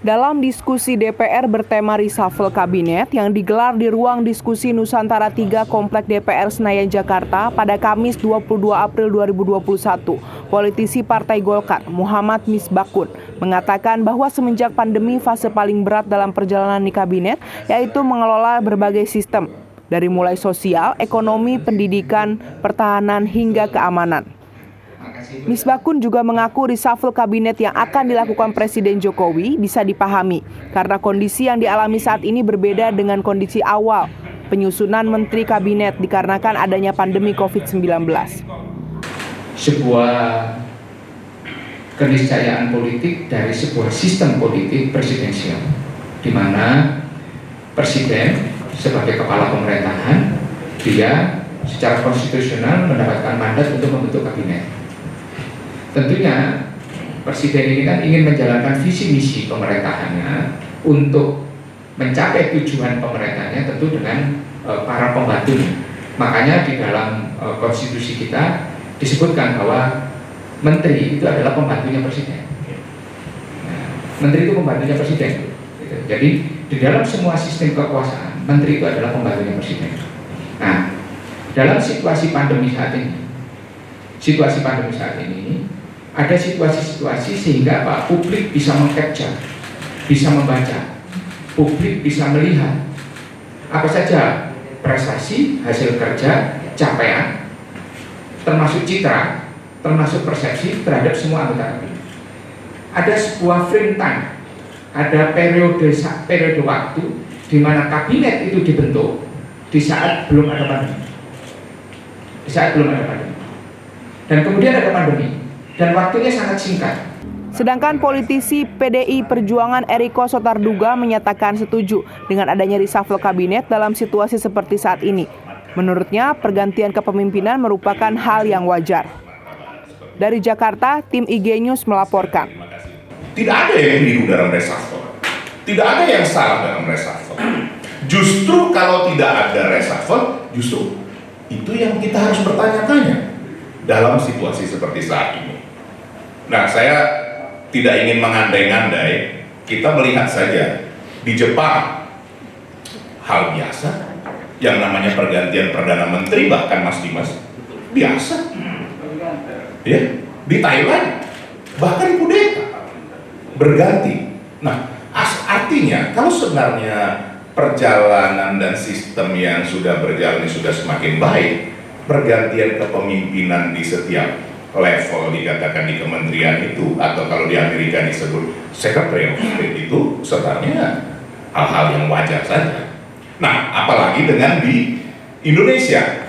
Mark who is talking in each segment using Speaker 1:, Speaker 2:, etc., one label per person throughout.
Speaker 1: Dalam diskusi DPR bertema reshuffle kabinet yang digelar di ruang diskusi Nusantara 3 Komplek DPR Senayan Jakarta pada Kamis 22 April 2021, politisi Partai Golkar Muhammad Misbakun mengatakan bahwa semenjak pandemi fase paling berat dalam perjalanan di kabinet yaitu mengelola berbagai sistem, dari mulai sosial, ekonomi, pendidikan, pertahanan hingga keamanan. Misbakun juga mengaku reshuffle kabinet yang akan dilakukan Presiden Jokowi bisa dipahami karena kondisi yang dialami saat ini berbeda dengan kondisi awal penyusunan menteri kabinet dikarenakan adanya pandemi COVID-19.
Speaker 2: Sebuah keniscayaan politik dari sebuah sistem politik presidensial, di mana Presiden sebagai kepala pemerintahan, dia secara konstitusional mendapatkan mandat untuk membentuk kabinet. Tentunya Presiden ini kan ingin menjalankan visi misi pemerintahannya untuk mencapai tujuan pemerintahannya tentu dengan para pembantunya. Makanya di dalam konstitusi kita disebutkan bahwa menteri itu adalah pembantunya Presiden. Nah, menteri itu pembantunya Presiden. Jadi di dalam semua sistem kekuasaan, menteri itu adalah pembantunya Presiden. Nah, dalam situasi pandemi saat ini, ada situasi-situasi sehingga publik bisa mengcapture, bisa membaca, publik bisa melihat apa saja prestasi, hasil kerja, capaian, termasuk citra, termasuk persepsi terhadap semua anggota kabinet. Ada sebuah frame time, ada periode waktu di mana kabinet itu dibentuk di saat belum ada pandemi. Dan kemudian ada pandemi. Dan waktunya sangat singkat.
Speaker 1: Sedangkan politisi PDI Perjuangan Eriko Sotarduga menyatakan setuju dengan adanya reshuffle kabinet dalam situasi seperti saat ini. Menurutnya, pergantian kepemimpinan merupakan hal yang wajar. Dari Jakarta, tim IG News melaporkan.
Speaker 3: Tidak ada yang keliru dalam reshuffle. Tidak ada yang salah dalam reshuffle. Justru kalau tidak ada reshuffle, justru itu yang kita harus bertanya-tanya dalam situasi seperti saat ini. Nah, saya tidak ingin mengandai-andai, kita melihat saja di Jepang hal biasa yang namanya pergantian Perdana Menteri, bahkan Mas Dimas, biasa. Ya, di Thailand bahkan kudeta berganti. Nah, artinya kalau sebenarnya perjalanan dan sistem yang sudah berjalan sudah semakin baik, pergantian kepemimpinan di setiap level dikatakan di kementerian itu, atau kalau di Amerika disebut Secretary of State, itu sebenarnya hal-hal yang wajar saja. Nah, apalagi dengan di Indonesia,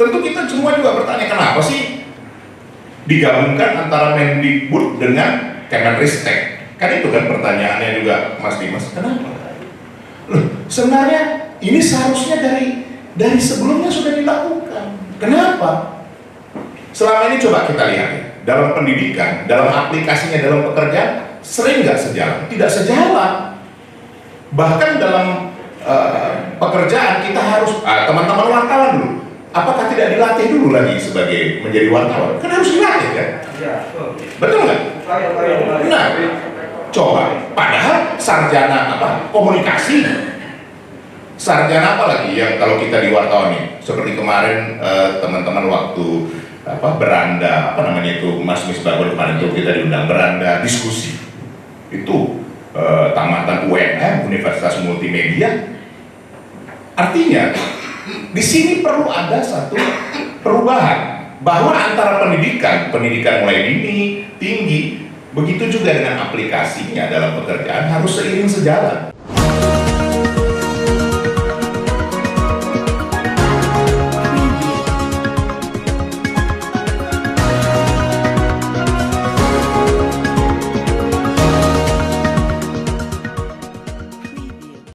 Speaker 3: tentu kita semua juga bertanya kenapa sih digabungkan antara Mendikbud dengan Kemenristek? Kan itu kan pertanyaannya juga, Mas Dimas, kenapa? Loh, sebenarnya ini seharusnya dari sebelumnya sudah dilakukan. Kenapa? Selama ini coba kita lihat ya, dalam pendidikan, dalam aplikasinya, dalam pekerjaan, sering nggak sejalan? Tidak sejalan. Bahkan dalam pekerjaan kita harus, teman-teman wartawan dulu, apakah tidak dilatih dulu lagi sebagai menjadi wartawan? Kan harus dilatih kan? Betul nggak? Nah, coba, padahal sarjana komunikasi, sarjana apa lagi yang kalau kita di wartawan nih, seperti kemarin teman-teman waktu beranda, Mas Misbakun kemarin itu kita diundang beranda diskusi itu tamatan UNM, Universitas Multimedia. Artinya di sini perlu ada satu perubahan bahwa antara pendidikan mulai dini, tinggi, begitu juga dengan aplikasinya dalam pekerjaan harus seiring sejalan.